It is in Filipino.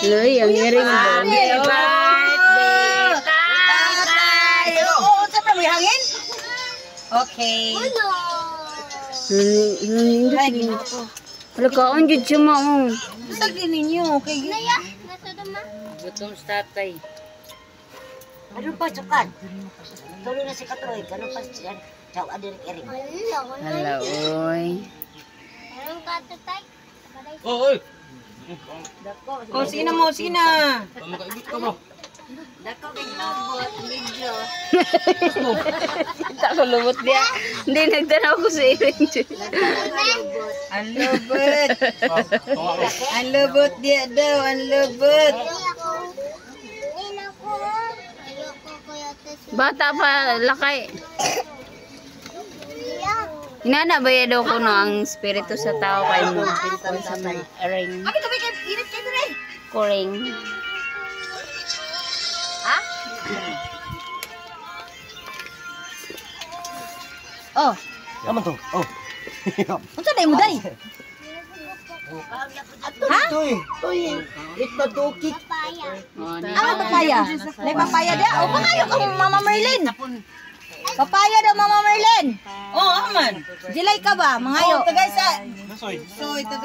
Loy, ang iring mo. Happy birthday, tatay! Oo, saan may hangin? Okay. Ay, ginako. Wala ka, ang jud siya mo. Saan din ninyo? Okay. Gutom sa tatay. Ano pa sukat? Tuloy na si Katroy. Ganun pa siya. Ciao, adirik ering. Hala, oy. Oy. O, sina mo, sina? Makaibig ka ba? Dako kay lobot, medyo. Kita ko lumot dia. Hindi, nagtanaw ko sa iring jud. Ang lobot. Ang lobot dia daw, ang lobot. Bata pa, lakay. Hinana ba yan daw ko no, ang spirito sa tao kay mo. Sa mga ring. Bakit kami kayo, init kayo rin? Kuring. Ha? Oh, Yaman to. Oh. unsa na mo day? Ha? Toy. Itbatukik. Ano papaya? May papaya dia? O pangayo ka Mama Merlin? Papaya daw Mama Merlin. Oh, aman. Dilay ka ba? Mangayo. Tagay sa. Nasoy. Soy, tagay.